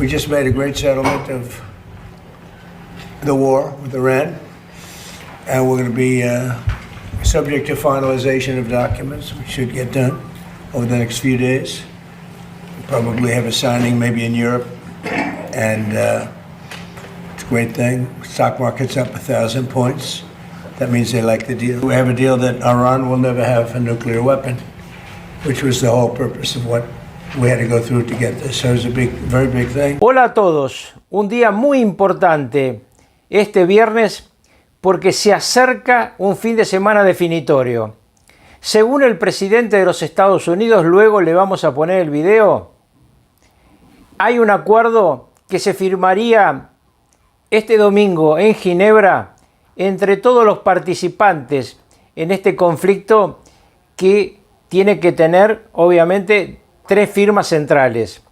We just made a great settlement of the war with Iran, and we're going to be subject to finalization of documents, which should get done over the next few days. We'll probably have a signing maybe in Europe, and it's a great thing. Stock market's up 1,000 points. That means they like the deal. We have a deal that Iran will never have a nuclear weapon, which was the whole purpose of what we had to go through to get this. So it's a very big thing. Hola a todos. Un día muy importante este viernes porque se acerca un fin de semana definitorio. Según el presidente de los Estados Unidos, luego le vamos a poner el video, hay un acuerdo que se firmaría este domingo en Ginebra entre todos los participantes en este conflicto que tiene que tener, obviamente, tres firmas centrales: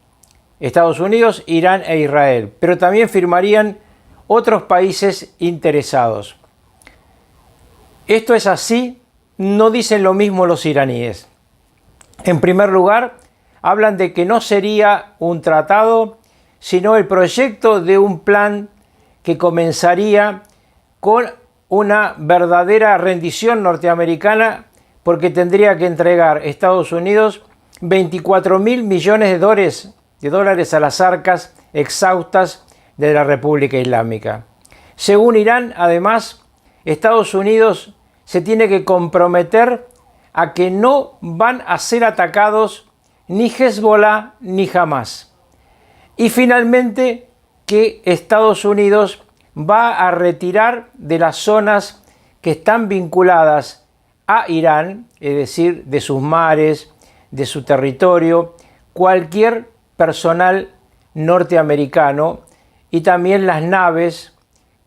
Estados Unidos, Irán e Israel, pero también firmarían otros países interesados. Esto es así, no dicen lo mismo los iraníes. En primer lugar, hablan de que no sería un tratado, sino el proyecto de un plan que comenzaría con una verdadera rendición norteamericana, porque tendría que entregar Estados Unidos 24.000 millones de dólares a las arcas exhaustas de la República Islámica. Según Irán, además, Estados Unidos se tiene que comprometer a que no van a ser atacados ni Hezbollah ni Hamas. Y finalmente, que Estados Unidos va a retirar de las zonas que están vinculadas a Irán, es decir, de sus mares, de su territorio, cualquier personal norteamericano y también las naves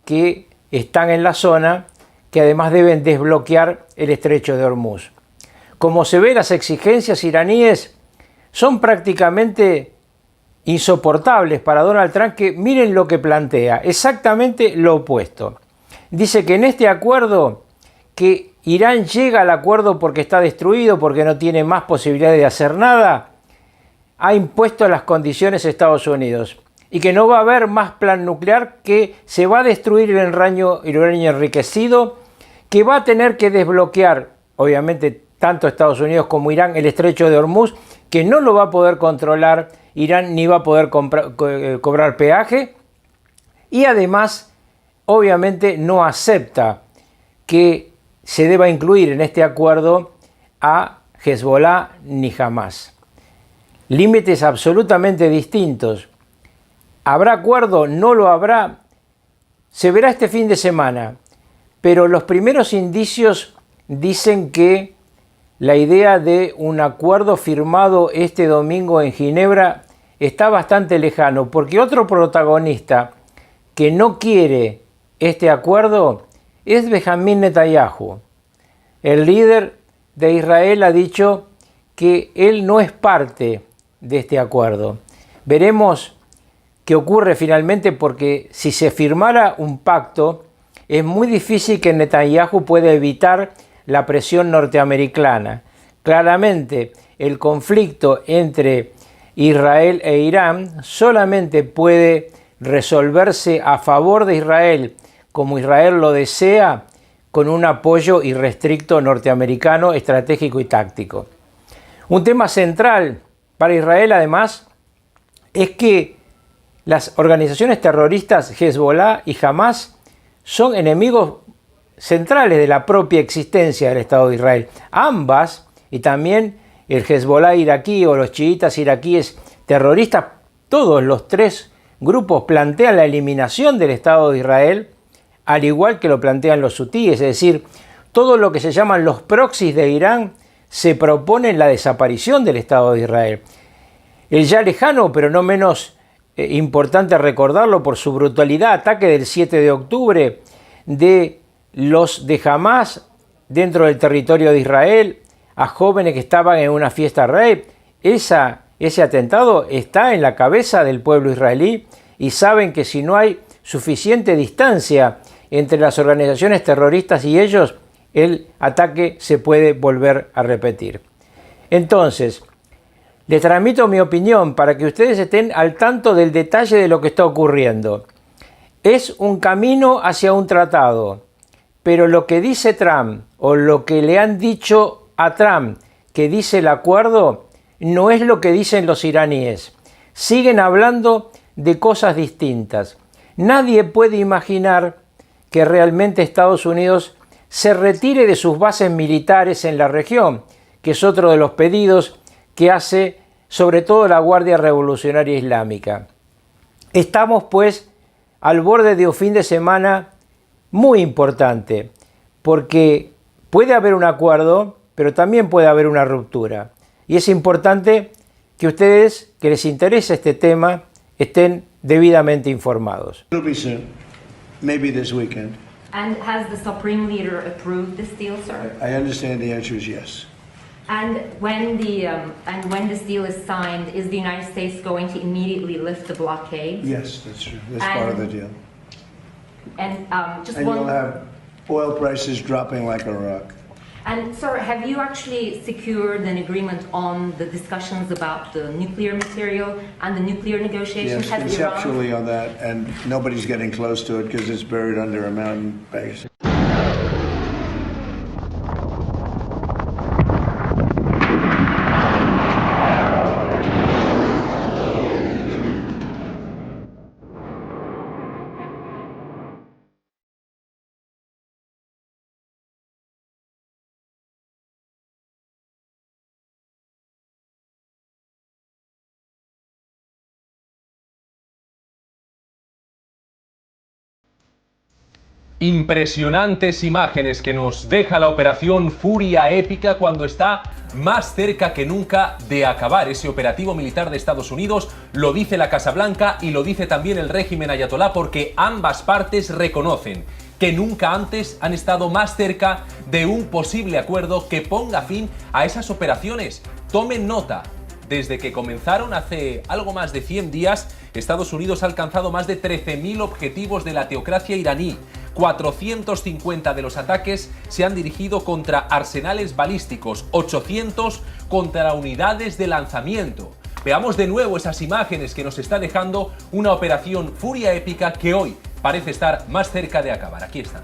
que están en la zona, que además deben desbloquear el estrecho de Hormuz. Como se ve, las exigencias iraníes son prácticamente insoportables para Donald Trump, que miren lo que plantea, exactamente lo opuesto. Dice que en este acuerdo, que Irán llega al acuerdo porque está destruido, porque no tiene más posibilidades de hacer nada, ha impuesto las condiciones a Estados Unidos y que no va a haber más plan nuclear, que se va a destruir el uranio enriquecido, que va a tener que desbloquear, obviamente, tanto Estados Unidos como Irán, el estrecho de Hormuz, que no lo va a poder controlar Irán ni va a poder cobrar peaje, y además, obviamente, no acepta que se deba incluir en este acuerdo a Hezbollah ni Hamas. Límites absolutamente distintos. ¿Habrá acuerdo? ¿No lo habrá? Se verá este fin de semana, pero los primeros indicios dicen que la idea de un acuerdo firmado este domingo en Ginebra está bastante lejano, porque otro protagonista que no quiere este acuerdo es Benjamín Netanyahu. El líder de Israel ha dicho que él no es parte de este acuerdo. Veremos qué ocurre finalmente, porque si se firmara un pacto, es muy difícil que Netanyahu pueda evitar la presión norteamericana. Claramente, el conflicto entre Israel e Irán solamente puede resolverse a favor de Israel, como Israel lo desea, con un apoyo irrestricto norteamericano, estratégico y táctico. Un tema central para Israel, además, es que las organizaciones terroristas Hezbollah y Hamas son enemigos centrales de la propia existencia del Estado de Israel. Ambas, y también el Hezbollah iraquí o los chiitas iraquíes terroristas, todos los tres grupos plantean la eliminación del Estado de Israel, al igual que lo plantean los hutíes, es decir, todo lo que se llaman los proxies de Irán se proponen la desaparición del Estado de Israel. El ya lejano, pero no menos importante recordarlo por su brutalidad, ataque del 7 de octubre de los de Hamas dentro del territorio de Israel a jóvenes que estaban en una fiesta rave. Ese atentado está en la cabeza del pueblo israelí, y saben que si no hay suficiente distancia entre las organizaciones terroristas y ellos, el ataque se puede volver a repetir. Entonces, Les transmito mi opinión para que ustedes estén al tanto del detalle de lo que está ocurriendo. Es un camino hacia un tratado, pero lo que dice Trump o lo que le han dicho a Trump que dice el acuerdo no es lo que dicen los iraníes. Siguen hablando de cosas distintas. Nadie puede imaginar que realmente Estados Unidos se retire de sus bases militares en la región, que es otro de los pedidos que hace sobre todo la Guardia Revolucionaria Islámica. Estamos pues al borde de un fin de semana muy importante, porque puede haber un acuerdo, pero también puede haber una ruptura. Y es importante que ustedes, que les interese este tema, estén debidamente informados. It'll be soon, maybe this weekend. And has the Supreme Leader approved this deal, sir? I understand the answer is yes. And when this deal is signed, is the United States going to immediately lift the blockade? Yes, that's true. That's part of the deal. And just And one. you'll have oil prices dropping like a rock. And sir, have you actually secured an agreement on the discussions about the nuclear material and the nuclear negotiations? Yes, Has conceptually on that, and nobody's getting close to it because it's buried under a mountain base. Impresionantes imágenes que nos deja la operación Furia Épica cuando está más cerca que nunca de acabar ese operativo militar de Estados Unidos. Lo dice la Casa Blanca y lo dice también el régimen ayatolá, porque ambas partes reconocen que nunca antes han estado más cerca de un posible acuerdo que ponga fin a esas operaciones. Tomen nota. Desde que comenzaron hace algo más de 100 días, Estados Unidos ha alcanzado más de 13.000 objetivos de la teocracia iraní. 450 de los ataques se han dirigido contra arsenales balísticos, 800 contra unidades de lanzamiento. Veamos de nuevo esas imágenes que nos está dejando una operación Furia Épica que hoy parece estar más cerca de acabar. Aquí están.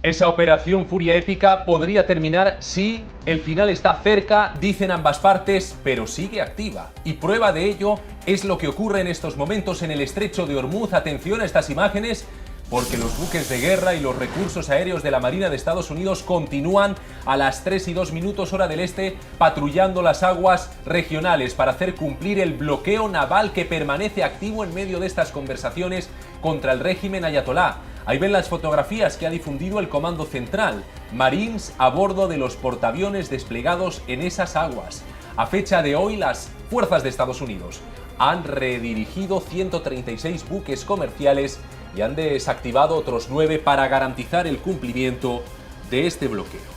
Esa operación Furia Épica podría terminar si el final está cerca, dicen ambas partes, pero sigue activa. Y prueba de ello es lo que ocurre en estos momentos en el estrecho de Ormuz. Atención a estas imágenes, porque los buques de guerra y los recursos aéreos de la Marina de Estados Unidos continúan a las 3:02 hora del este patrullando las aguas regionales para hacer cumplir el bloqueo naval que permanece activo en medio de estas conversaciones contra el régimen ayatolá. Ahí ven las fotografías que ha difundido el Comando Central, Marines a bordo de los portaaviones desplegados en esas aguas. A fecha de hoy, las fuerzas de Estados Unidos han redirigido 136 buques comerciales y han desactivado otros 9 para garantizar el cumplimiento de este bloqueo.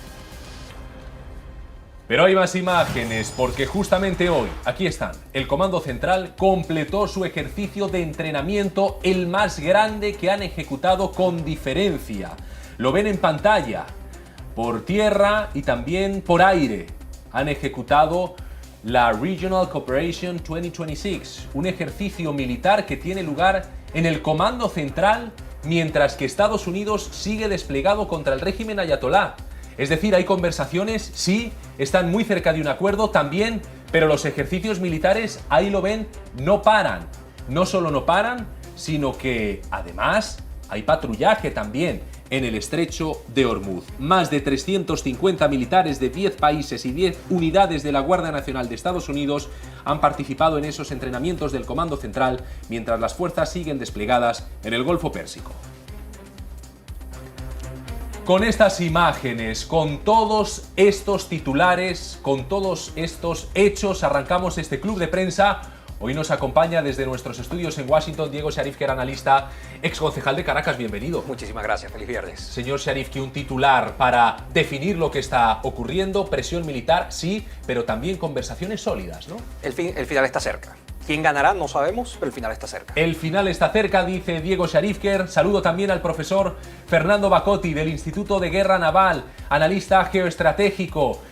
Pero hay más imágenes, porque justamente hoy, aquí están, el Comando Central completó su ejercicio de entrenamiento, el más grande que han ejecutado con diferencia. Lo ven en pantalla, por tierra y también por aire. Han ejecutado la Regional Cooperation 2026, un ejercicio militar que tiene lugar en el Comando Central, mientras que Estados Unidos sigue desplegado contra el régimen ayatolá. Es decir, hay conversaciones, sí, están muy cerca de un acuerdo también, pero los ejercicios militares, ahí lo ven, no paran. No solo no paran, sino que además hay patrullaje también en el estrecho de Ormuz. Más de 350 militares de 10 países y 10 unidades de la Guardia Nacional de Estados Unidos han participado en esos entrenamientos del Comando Central, mientras las fuerzas siguen desplegadas en el Golfo Pérsico. Con estas imágenes, con todos estos titulares, con todos estos hechos, arrancamos este club de prensa. Hoy nos acompaña desde nuestros estudios en Washington Diego Sharif, que era analista, exconcejal de Caracas. Bienvenido. Muchísimas gracias, feliz viernes. Señor Sharif, que un titular para definir lo que está ocurriendo, presión militar, sí, pero también conversaciones sólidas, ¿no? El final está cerca. ¿Quién ganará? No sabemos, pero el final está cerca. El final está cerca, dice Diego Sharifker. Saludo también al profesor Fernando Bacotti del Instituto de Guerra Naval, analista geoestratégico,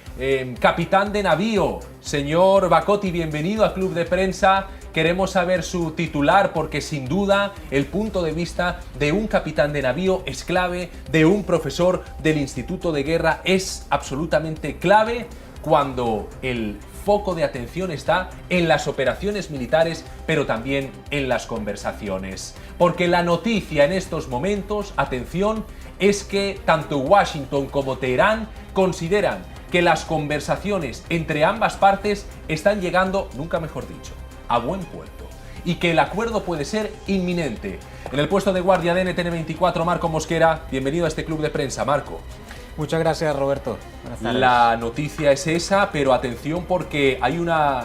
capitán de navío. Señor Bacotti, bienvenido al Club de Prensa. Queremos saber su titular porque sin duda el punto de vista de un capitán de navío es clave, de un profesor del Instituto de Guerra es absolutamente clave cuando el foco de atención está en las operaciones militares, pero también en las conversaciones. Porque la noticia en estos momentos, atención, es que tanto Washington como Teherán consideran que las conversaciones entre ambas partes están llegando, nunca mejor dicho, a buen puerto y que el acuerdo puede ser inminente. En el puesto de guardia de NTN24, Marco Mosquera, bienvenido a este club de prensa, Marco. Muchas gracias, Roberto. Buenas tardes. La noticia es esa, pero atención porque hay una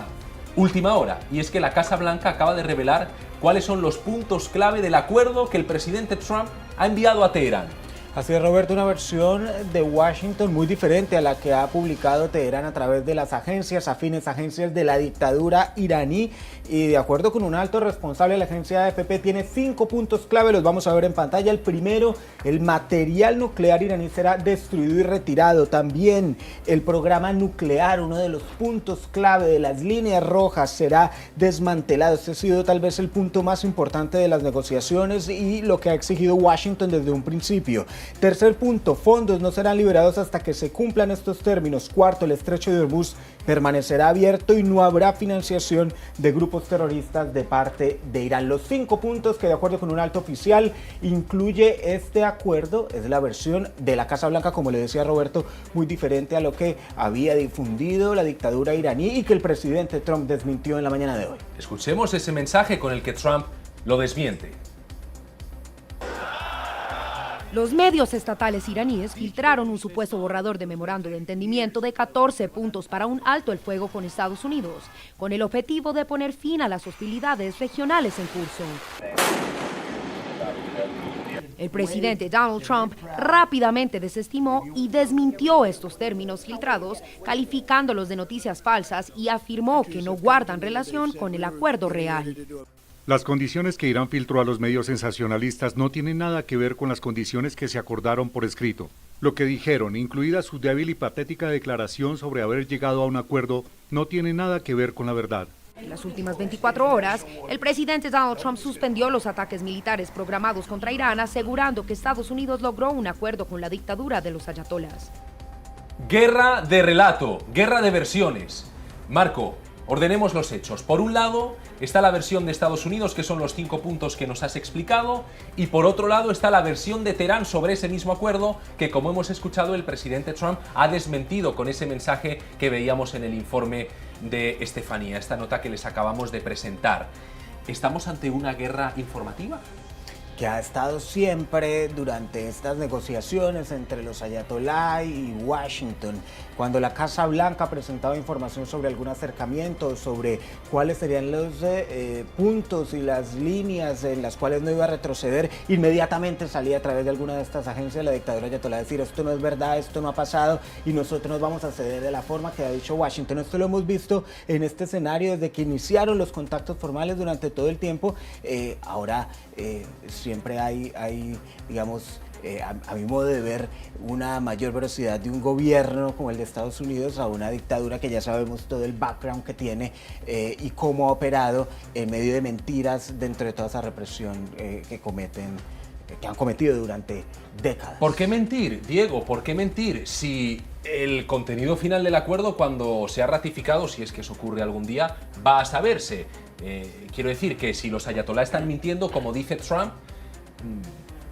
última hora y es que la Casa Blanca acaba de revelar cuáles son los puntos clave del acuerdo que el presidente Trump ha enviado a Teherán. Así es, Roberto, una versión de Washington muy diferente a la que ha publicado Teherán a través de las agencias afines, agencias de la dictadura iraní. Y de acuerdo con un alto responsable de la agencia AFP, tiene 5 puntos clave, los vamos a ver en pantalla. El primero, el material nuclear iraní será destruido y retirado. También el programa nuclear, uno de los puntos clave de las líneas rojas, será desmantelado. Este ha sido tal vez el punto más importante de las negociaciones y lo que ha exigido Washington desde un principio. Tercer punto, fondos no serán liberados hasta que se cumplan estos términos. Cuarto, el estrecho de Hormuz permanecerá abierto y no habrá financiación de grupos terroristas de parte de Irán. Los 5 puntos que, de acuerdo con un alto oficial, incluye este acuerdo es la versión de la Casa Blanca, como le decía Roberto, muy diferente a lo que había difundido la dictadura iraní y que el presidente Trump desmintió en la mañana de hoy. Escuchemos ese mensaje con el que Trump lo desmiente. Los medios estatales iraníes filtraron un supuesto borrador de memorando de entendimiento de 14 puntos para un alto el fuego con Estados Unidos, con el objetivo de poner fin a las hostilidades regionales en curso. El presidente Donald Trump rápidamente desestimó y desmintió estos términos filtrados, calificándolos de noticias falsas y afirmó que no guardan relación con el acuerdo real. Las condiciones que Irán filtró a los medios sensacionalistas no tienen nada que ver con las condiciones que se acordaron por escrito. Lo que dijeron, incluida su débil y patética declaración sobre haber llegado a un acuerdo, no tiene nada que ver con la verdad. En las últimas 24 horas, el presidente Donald Trump suspendió los ataques militares programados contra Irán, asegurando que Estados Unidos logró un acuerdo con la dictadura de los ayatolás. Guerra de relato, guerra de versiones. Marco, ordenemos los hechos. Por un lado está la versión de Estados Unidos, que son los 5 puntos que nos has explicado, y por otro lado está la versión de Teherán sobre ese mismo acuerdo, que como hemos escuchado el presidente Trump ha desmentido con ese mensaje que veíamos en el informe de Estefanía, esta nota que les acabamos de presentar. ¿Estamos ante una guerra informativa? Que ha estado siempre durante estas negociaciones entre los ayatolá y Washington. Cuando la Casa Blanca presentaba información sobre algún acercamiento, sobre cuáles serían los puntos y las líneas en las cuales no iba a retroceder, inmediatamente salía a través de alguna de estas agencias la dictadura ayatolá a decir: esto no es verdad, esto no ha pasado y nosotros nos vamos a ceder de la forma que ha dicho Washington. Esto lo hemos visto en este escenario desde que iniciaron los contactos formales durante todo el tiempo. Ahora siempre hay digamos, a mi modo de ver, una mayor velocidad de un gobierno como el de Estados Unidos a una dictadura que ya sabemos todo el background que tiene y cómo ha operado en medio de mentiras dentro de toda esa represión que han cometido durante décadas. ¿Por qué mentir, Diego? ¿Por qué mentir? Si el contenido final del acuerdo, cuando se ha ratificado, si es que eso ocurre algún día, va a saberse. Quiero decir que si los ayatolá están mintiendo, como dice Trump,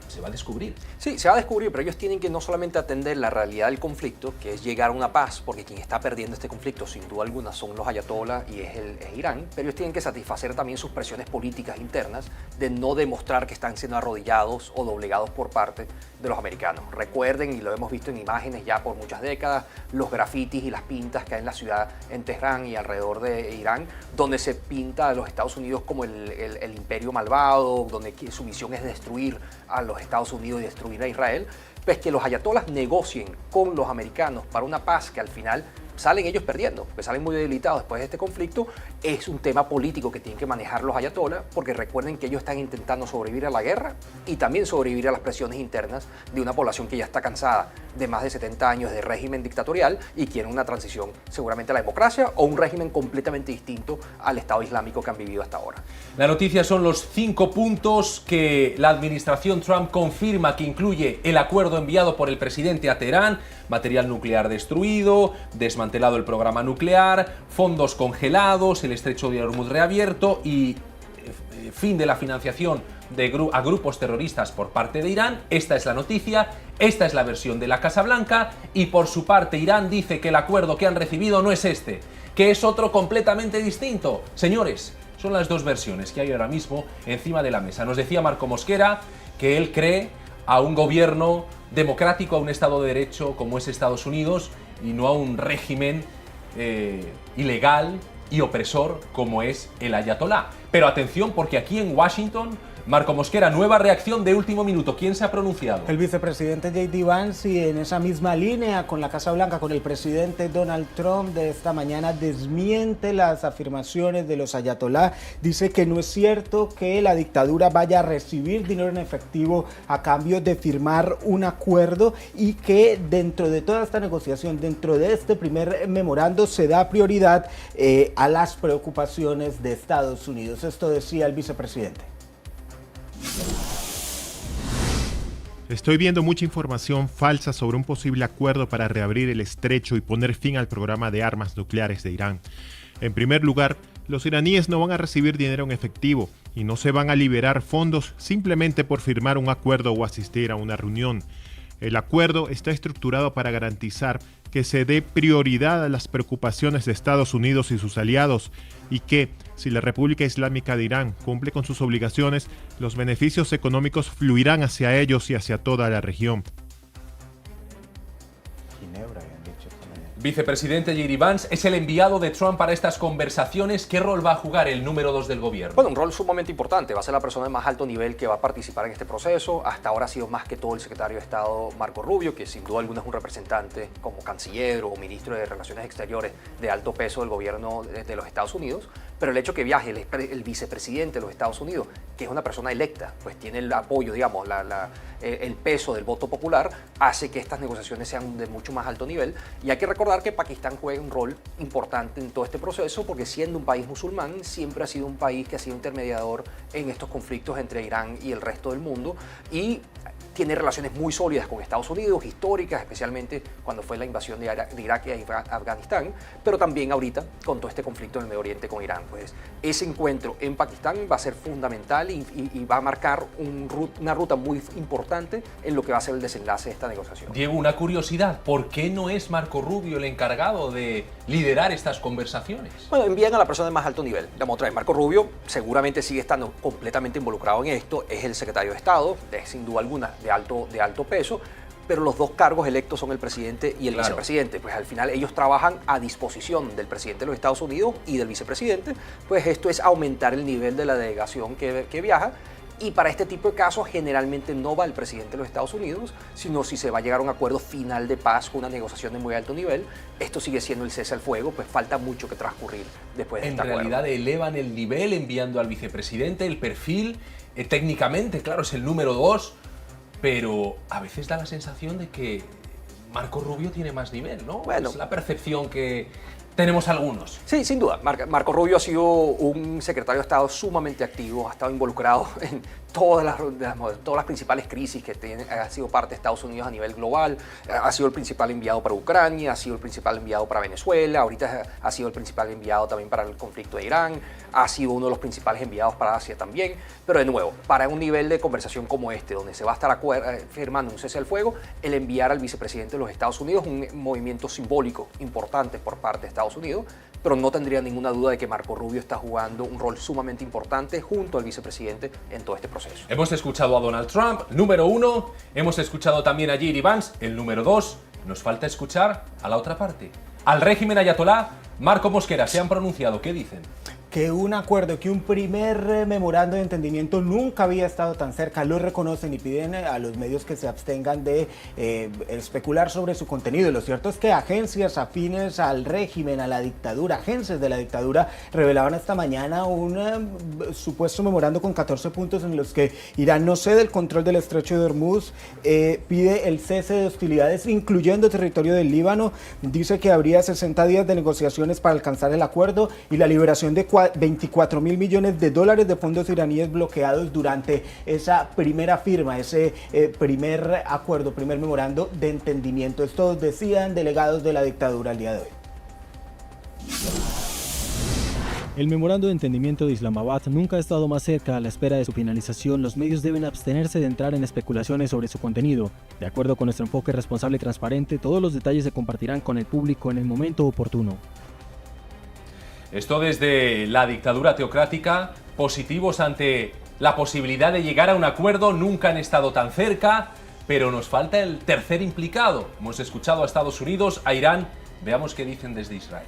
se va a descubrir. Sí, se va a descubrir, pero ellos tienen que no solamente atender la realidad del conflicto, que es llegar a una paz, porque quien está perdiendo este conflicto sin duda alguna son los ayatolás y es Irán, pero ellos tienen que satisfacer también sus presiones políticas internas de no demostrar que están siendo arrodillados o doblegados por parte de los americanos. Recuerden, y lo hemos visto en imágenes ya por muchas décadas, los grafitis y las pintas que hay en la ciudad, en Teherán y alrededor de Irán, donde se pinta a los Estados Unidos como el imperio malvado, donde su misión es destruir a los Estados Unidos y destruir a Israel, pues que los ayatolás negocien con los americanos para una paz que al final salen ellos perdiendo, porque salen muy debilitados después de este conflicto, es un tema político que tienen que manejar los ayatolás, porque recuerden que ellos están intentando sobrevivir a la guerra y también sobrevivir a las presiones internas de una población que ya está cansada de más de 70 años de régimen dictatorial y quiere una transición seguramente a la democracia o un régimen completamente distinto al Estado Islámico que han vivido hasta ahora. La noticia son los 5 puntos que la administración Trump confirma que incluye el acuerdo enviado por el presidente a Teherán: material nuclear destruido, desmantelado el programa nuclear, fondos congelados, el estrecho de Hormuz reabierto y fin de la financiación a grupos terroristas por parte de Irán. Esta es la noticia, esta es la versión de la Casa Blanca, y por su parte Irán dice que el acuerdo que han recibido no es este, que es otro completamente distinto. Señores, son las dos versiones que hay ahora mismo encima de la mesa. Nos decía Marco Mosquera que él cree a un gobierno democrático, a un Estado de Derecho como es Estados Unidos, y no a un régimen ilegal y opresor como es el ayatolá. Pero atención, porque aquí en Washington, Marco Mosquera, nueva reacción de último minuto. ¿Quién se ha pronunciado? El vicepresidente J.D. Vance, y en esa misma línea con la Casa Blanca, con el presidente Donald Trump de esta mañana, desmiente las afirmaciones de los ayatolá. Dice que no es cierto que la dictadura vaya a recibir dinero en efectivo a cambio de firmar un acuerdo, y que dentro de toda esta negociación, dentro de este primer memorando, se da prioridad a las preocupaciones de Estados Unidos. Esto decía el vicepresidente. Estoy viendo mucha información falsa sobre un posible acuerdo para reabrir el estrecho y poner fin al programa de armas nucleares de Irán. En primer lugar, los iraníes no van a recibir dinero en efectivo y no se van a liberar fondos simplemente por firmar un acuerdo o asistir a una reunión. El acuerdo está estructurado para garantizar que se dé prioridad a las preocupaciones de Estados Unidos y sus aliados, y que, si la República Islámica de Irán cumple con sus obligaciones, los beneficios económicos fluirán hacia ellos y hacia toda la región. Vicepresidente J.D. Vance es el enviado de Trump para estas conversaciones. ¿Qué rol va a jugar el número 2 del gobierno? Bueno, un rol sumamente importante. Va a ser la persona de más alto nivel que va a participar en este proceso. Hasta ahora ha sido más que todo el secretario de Estado Marco Rubio, que sin duda alguna es un representante como canciller o ministro de Relaciones Exteriores de alto peso del gobierno de los Estados Unidos. Pero el hecho que viaje el vicepresidente de los Estados Unidos, que es una persona electa, pues tiene el apoyo, digamos, el peso del voto popular, hace que estas negociaciones sean de mucho más alto nivel. Y hay que recordar que Pakistán juega un rol importante en todo este proceso, porque siendo un país musulmán, siempre ha sido un país que ha sido intermediador en estos conflictos entre Irán y el resto del mundo, y tiene relaciones muy sólidas con Estados Unidos, históricas, especialmente cuando fue la invasión de Irak y Afganistán, pero también ahorita con todo este conflicto en el Medio Oriente con Irán. Pues ese encuentro en Pakistán va a ser fundamental y va a marcar una ruta muy importante en lo que va a ser el desenlace de esta negociación. Diego, una curiosidad, ¿por qué no es Marco Rubio el encargado de liderar estas conversaciones? Bueno, envían a la persona de más alto nivel. Vamos otra vez, Marco Rubio seguramente sigue estando completamente involucrado en esto, es el secretario de Estado, es sin duda alguna de alto peso, pero los dos cargos electos son el presidente y el vicepresidente. Pues al final ellos trabajan a disposición del presidente de los Estados Unidos y del vicepresidente. Pues esto es aumentar el nivel de la delegación que viaja. Y para este tipo de casos generalmente no va el presidente de los Estados Unidos, sino si se va a llegar a un acuerdo final de paz con una negociación de muy alto nivel. Esto sigue siendo el cese al fuego, pues falta mucho que transcurrir después de este acuerdo. En realidad elevan el nivel enviando al vicepresidente, el perfil, técnicamente, claro, es el número 2, pero a veces da la sensación de que Marco Rubio tiene más nivel, ¿no? Bueno, es la percepción que tenemos algunos. Sí, sin duda. Marco Rubio ha sido un secretario de Estado sumamente activo, ha estado involucrado en todas las principales crisis que ha sido parte de Estados Unidos a nivel global. Ha sido el principal enviado para Ucrania, ha sido el principal enviado para Venezuela, ahorita ha sido el principal enviado también para el conflicto de Irán, ha sido uno de los principales enviados para Asia también. Pero de nuevo, para un nivel de conversación como este, donde se va a estar firmando un cese al fuego, el enviar al vicepresidente de los Estados Unidos un movimiento simbólico importante por parte de Estados Unidos, pero no tendría ninguna duda de que Marco Rubio está jugando un rol sumamente importante junto al vicepresidente en todo este proceso. Hemos escuchado a Donald Trump, número 1, hemos escuchado también a J.D. Vance, el número 2, nos falta escuchar a la otra parte. Al régimen ayatolá, Marco Mosquera, se han pronunciado, ¿qué dicen? Que un acuerdo, que un primer memorando de entendimiento nunca había estado tan cerca, lo reconocen y piden a los medios que se abstengan de especular sobre su contenido. Lo cierto es que agencias afines al régimen, a la dictadura, agencias de la dictadura, revelaban esta mañana un supuesto memorando con 14 puntos en los que Irán no cede el control del estrecho de Hormuz, pide el cese de hostilidades, incluyendo territorio del Líbano, dice que habría 60 días de negociaciones para alcanzar el acuerdo y la liberación de 24 mil millones de dólares de fondos iraníes bloqueados durante esa primera firma, ese primer acuerdo, primer memorando de entendimiento. Esto decían delegados de la dictadura al día de hoy. El memorando de entendimiento de Islamabad nunca ha estado más cerca. A la espera de su finalización, los medios deben abstenerse de entrar en especulaciones sobre su contenido. De acuerdo con nuestro enfoque responsable y transparente, todos los detalles se compartirán con el público en el momento oportuno. Esto desde la dictadura teocrática, positivos ante la posibilidad de llegar a un acuerdo, nunca han estado tan cerca, pero nos falta el tercer implicado. Hemos escuchado a Estados Unidos, a Irán, veamos qué dicen desde Israel.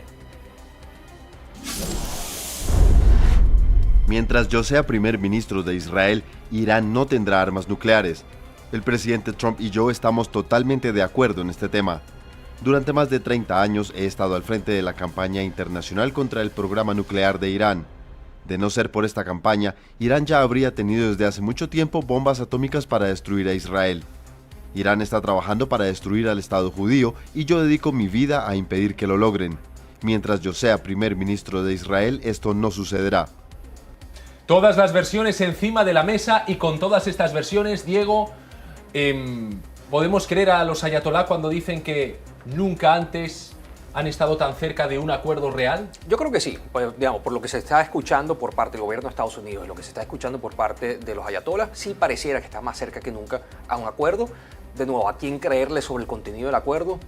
Mientras yo sea primer ministro de Israel, Irán no tendrá armas nucleares. El presidente Trump y yo estamos totalmente de acuerdo en este tema. Durante más de 30 años he estado al frente de la campaña internacional contra el programa nuclear de Irán. De no ser por esta campaña, Irán ya habría tenido desde hace mucho tiempo bombas atómicas para destruir a Israel. Irán está trabajando para destruir al Estado judío y yo dedico mi vida a impedir que lo logren. Mientras yo sea primer ministro de Israel, esto no sucederá. Todas las versiones encima de la mesa y con todas estas versiones, Diego, ¿podemos creer a los ayatolá cuando dicen que nunca antes han estado tan cerca de un acuerdo real? Yo creo que sí, pues, digamos, por lo que se está escuchando por parte del gobierno de Estados Unidos y lo que se está escuchando por parte de los ayatolás, sí pareciera que está más cerca que nunca a un acuerdo. De nuevo, ¿a quién creerle sobre el contenido del acuerdo?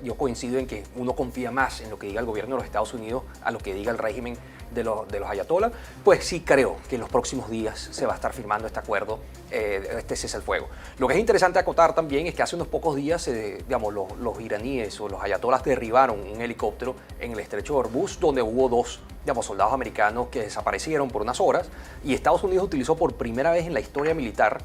Yo coincido en que uno confía más en lo que diga el gobierno de los Estados Unidos a lo que diga el régimen de los ayatolás. Pues sí creo que en los próximos días se va a estar firmando este acuerdo, este cese al fuego. Lo que es interesante acotar también es que hace unos pocos días, digamos, los iraníes o los ayatolás derribaron un helicóptero en el estrecho de Hormuz, donde hubo dos, digamos, soldados americanos que desaparecieron por unas horas, y Estados Unidos utilizó por primera vez en la historia militar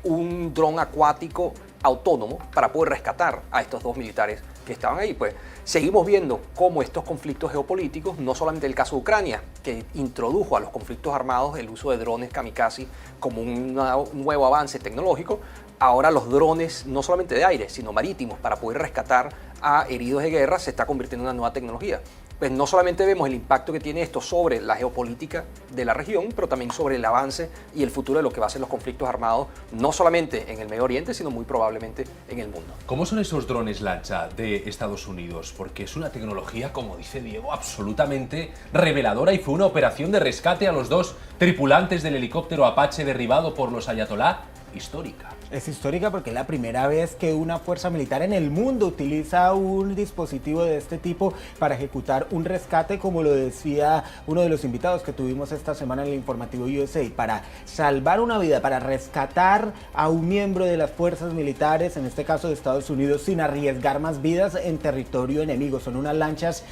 un dron acuático autónomo para poder rescatar a estos dos militares que estaban ahí. Pues seguimos viendo cómo estos conflictos geopolíticos, no solamente el caso de Ucrania, que introdujo a los conflictos armados el uso de drones kamikaze como un nuevo avance tecnológico, ahora los drones no solamente de aire, sino marítimos para poder rescatar a heridos de guerra se está convirtiendo en una nueva tecnología. Pues no solamente vemos el impacto que tiene esto sobre la geopolítica de la región, pero también sobre el avance y el futuro de lo que va a ser los conflictos armados, no solamente en el Medio Oriente, sino muy probablemente en el mundo. ¿Cómo son esos drones lancha de Estados Unidos? Porque es una tecnología, como dice Diego, absolutamente reveladora y fue una operación de rescate a los dos tripulantes del helicóptero Apache derribado por los ayatolá histórica. Es histórica porque es la primera vez que una fuerza militar en el mundo utiliza un dispositivo de este tipo para ejecutar un rescate, como lo decía uno de los invitados que tuvimos esta semana en el informativo USA, para salvar una vida, para rescatar a un miembro de las fuerzas militares, en este caso de Estados Unidos, sin arriesgar más vidas en territorio enemigo. Son unas lanchas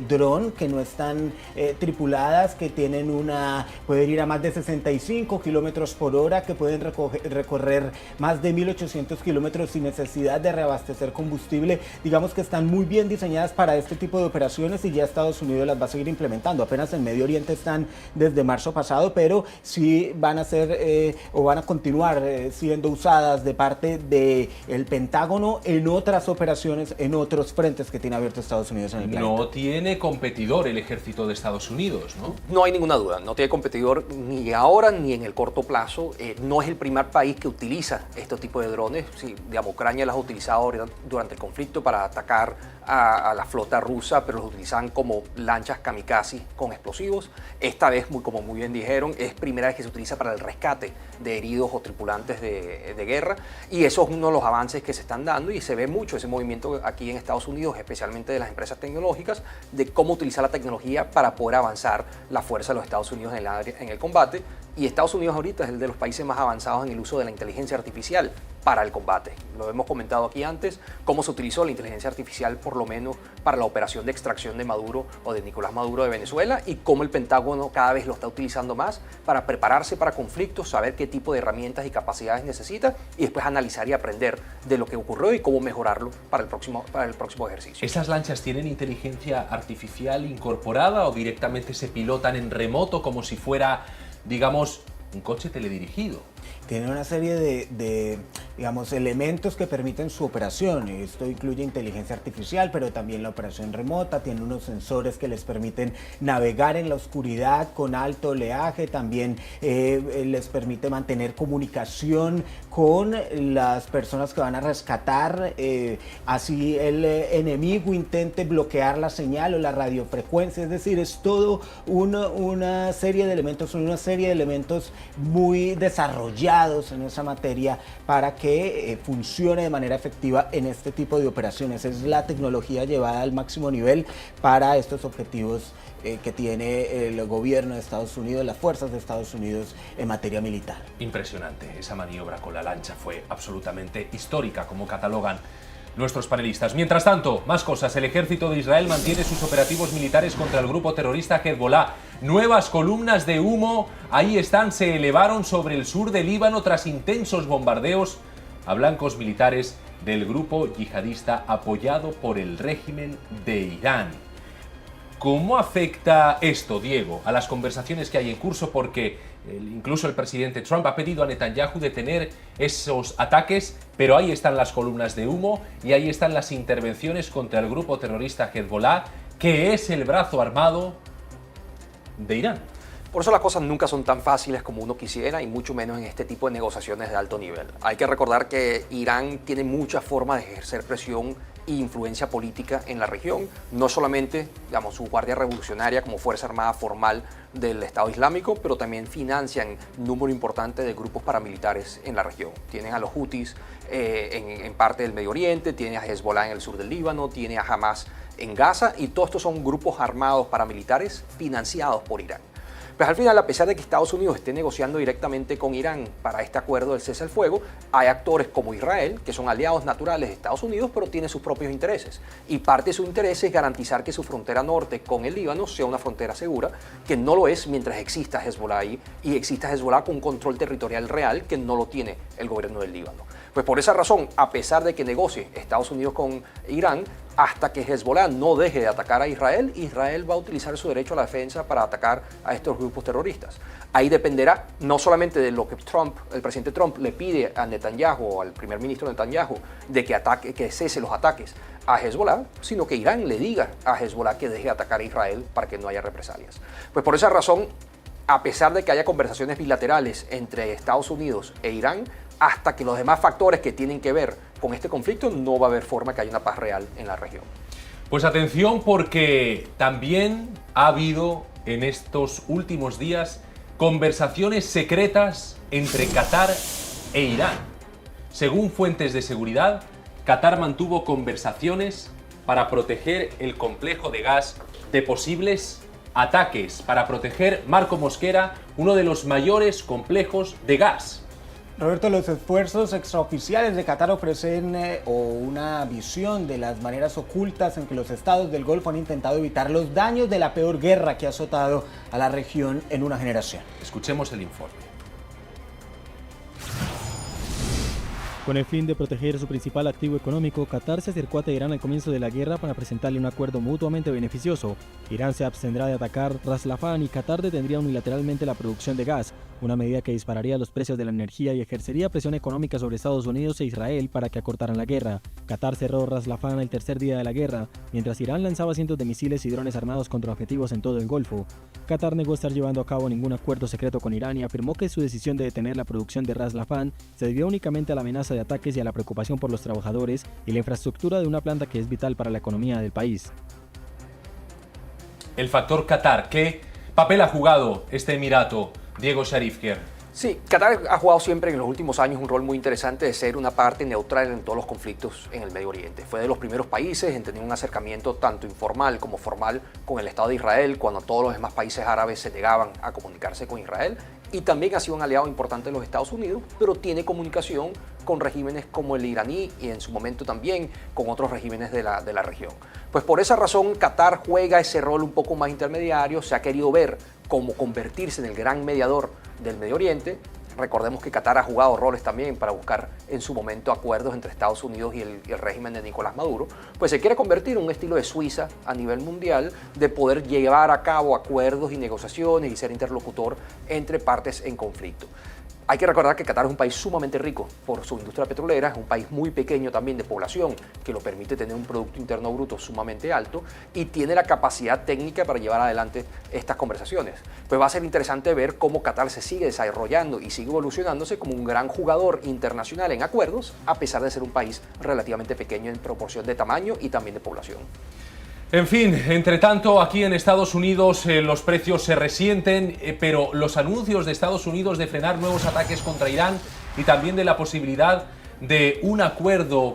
dron que no están tripuladas, que tienen pueden ir a más de 65 kilómetros por hora, que pueden recorrer más más de 1.800 kilómetros sin necesidad de reabastecer combustible. Digamos que están muy bien diseñadas para este tipo de operaciones y ya Estados Unidos las va a seguir implementando. Apenas en Medio Oriente están desde marzo pasado, pero sí van a ser o van a continuar siendo usadas de parte del Pentágono en otras operaciones, en otros frentes que tiene abierto Estados Unidos en el planeta. No tiene competidor el ejército de Estados Unidos, ¿no? No hay ninguna duda, no tiene competidor ni ahora ni en el corto plazo. No es el primer país que utiliza este tipo de drones. Sí, digamos, Ucrania las ha utilizado durante el conflicto para atacar a la flota rusa, pero los utilizan como lanchas kamikaze con explosivos. Esta vez, como muy bien dijeron, es primera vez que se utiliza para el rescate de heridos o tripulantes de guerra, y eso es uno de los avances que se están dando, y se ve mucho ese movimiento aquí en Estados Unidos, especialmente de las empresas tecnológicas, de cómo utilizar la tecnología para poder avanzar la fuerza de los Estados Unidos en el combate. Y Estados Unidos ahorita es el de los países más avanzados en el uso de la inteligencia artificial para el combate. Lo hemos comentado aquí antes, cómo se utilizó la inteligencia artificial por lo menos para la operación de extracción de Maduro o de Nicolás Maduro de Venezuela, y cómo el Pentágono cada vez lo está utilizando más para prepararse para conflictos, saber qué tipo de herramientas y capacidades necesita y después analizar y aprender de lo que ocurrió y cómo mejorarlo para el próximo ejercicio. ¿Esas lanchas tienen inteligencia artificial incorporada o directamente se pilotan en remoto como si fuera, digamos, un coche teledirigido? Tiene una serie de digamos, elementos que permiten su operación. Esto incluye inteligencia artificial, pero también la operación remota. Tiene unos sensores que les permiten navegar en la oscuridad con alto oleaje. También les permite mantener comunicación con las personas que van a rescatar. Así el enemigo intente bloquear la señal o la radiofrecuencia. Es decir, es todo una serie de elementos, muy desarrollados en esa materia para que funcione de manera efectiva en este tipo de operaciones. Es la tecnología llevada al máximo nivel para estos objetivos que tiene el gobierno de Estados Unidos, las fuerzas de Estados Unidos en materia militar. Impresionante, esa maniobra con la lancha fue absolutamente histórica, como catalogan nuestros panelistas. Mientras tanto, más cosas. El ejército de Israel mantiene sus operativos militares contra el grupo terrorista Hezbollah. Nuevas columnas de humo, ahí están, se elevaron sobre el sur del Líbano tras intensos bombardeos a blancos militares del grupo yihadista apoyado por el régimen de Irán. ¿Cómo afecta esto, Diego, a las conversaciones que hay en curso? Porque incluso el presidente Trump ha pedido a Netanyahu detener esos ataques, pero ahí están las columnas de humo y ahí están las intervenciones contra el grupo terrorista Hezbollah, que es el brazo armado de Irán. Por eso las cosas nunca son tan fáciles como uno quisiera, y mucho menos en este tipo de negociaciones de alto nivel. Hay que recordar que Irán tiene muchas formas de ejercer presión e influencia política en la región, no solamente, digamos, su Guardia Revolucionaria como fuerza armada formal del Estado Islámico, pero también financian un número importante de grupos paramilitares en la región. Tienen a los Houthis en parte del Medio Oriente, tienen a Hezbollah en el sur del Líbano, tienen a Hamas en Gaza, y todos estos son grupos armados paramilitares financiados por Irán. Pues al final, a pesar de que Estados Unidos esté negociando directamente con Irán para este acuerdo del cese al fuego, hay actores como Israel, que son aliados naturales de Estados Unidos, pero tiene sus propios intereses. Y parte de su interés es garantizar que su frontera norte con el Líbano sea una frontera segura, que no lo es mientras exista Hezbollah ahí, y exista Hezbollah con un control territorial real que no lo tiene el gobierno del Líbano. Pues por esa razón, a pesar de que negocie Estados Unidos con Irán, hasta que Hezbollah no deje de atacar a Israel, Israel va a utilizar su derecho a la defensa para atacar a estos grupos terroristas. Ahí dependerá no solamente de lo que el presidente Trump le pide a Netanyahu, o al primer ministro Netanyahu, de que cese los ataques a Hezbollah, sino que Irán le diga a Hezbollah que deje de atacar a Israel para que no haya represalias. Pues por esa razón, a pesar de que haya conversaciones bilaterales entre Estados Unidos e Irán, hasta que los demás factores que tienen que ver con este conflicto, no va a haber forma que haya una paz real en la región. Pues atención, porque también ha habido en estos últimos días conversaciones secretas entre Qatar e Irán. Según fuentes de seguridad, Qatar mantuvo conversaciones para proteger el complejo de gas de posibles ataques, para proteger, Marco Mosquera, uno de los mayores complejos de gas. Roberto, los esfuerzos extraoficiales de Qatar ofrecen una visión de las maneras ocultas en que los estados del Golfo han intentado evitar los daños de la peor guerra que ha azotado a la región en una generación. Escuchemos el informe. Con el fin de proteger su principal activo económico, Qatar se acercó a Teherán al comienzo de la guerra para presentarle un acuerdo mutuamente beneficioso. Irán se abstendrá de atacar Ras Laffan y Qatar detendría unilateralmente la producción de gas, una medida que dispararía los precios de la energía y ejercería presión económica sobre Estados Unidos e Israel para que acortaran la guerra. Qatar cerró Ras Laffan el tercer día de la guerra, mientras Irán lanzaba cientos de misiles y drones armados contra objetivos en todo el Golfo. Qatar negó estar llevando a cabo ningún acuerdo secreto con Irán y afirmó que su decisión de detener la producción de Ras Laffan se debió únicamente a la amenaza de ataques y a la preocupación por los trabajadores y la infraestructura de una planta que es vital para la economía del país. El factor Qatar, ¿qué papel ha jugado este emirato, Diego Sharifker? Sí, Qatar ha jugado siempre en los últimos años un rol muy interesante de ser una parte neutral en todos los conflictos en el Medio Oriente. Fue de los primeros países en tener un acercamiento tanto informal como formal con el Estado de Israel, cuando todos los demás países árabes se negaban a comunicarse con Israel. Y también ha sido un aliado importante de los Estados Unidos, pero tiene comunicación con regímenes como el iraní y en su momento también con otros regímenes de la región. Pues por esa razón Qatar juega ese rol un poco más intermediario, se ha querido ver cómo convertirse en el gran mediador del Medio Oriente. Recordemos que Qatar ha jugado roles también para buscar en su momento acuerdos entre Estados Unidos y el régimen de Nicolás Maduro. Pues se quiere convertir en un estilo de Suiza a nivel mundial de poder llevar a cabo acuerdos y negociaciones y ser interlocutor entre partes en conflicto. Hay que recordar que Qatar es un país sumamente rico por su industria petrolera, es un país muy pequeño también de población, que lo permite tener un Producto Interno Bruto sumamente alto y tiene la capacidad técnica para llevar adelante estas conversaciones. Pues va a ser interesante ver cómo Qatar se sigue desarrollando y sigue evolucionándose como un gran jugador internacional en acuerdos, a pesar de ser un país relativamente pequeño en proporción de tamaño y también de población. En fin, entre tanto, aquí en Estados Unidos los precios se resienten, pero los anuncios de Estados Unidos de frenar nuevos ataques contra Irán y también de la posibilidad de un acuerdo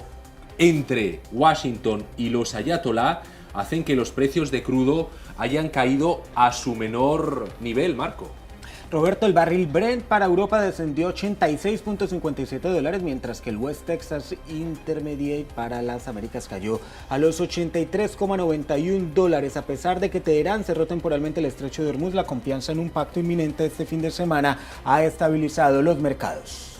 entre Washington y los ayatolá hacen que los precios de crudo hayan caído a su menor nivel, Marco. Roberto, el barril Brent para Europa descendió 86.57 dólares, mientras que el West Texas Intermediate para las Américas cayó a los 83.91 dólares. A pesar de que Teherán cerró temporalmente el estrecho de Hormuz, la confianza en un pacto inminente este fin de semana ha estabilizado los mercados.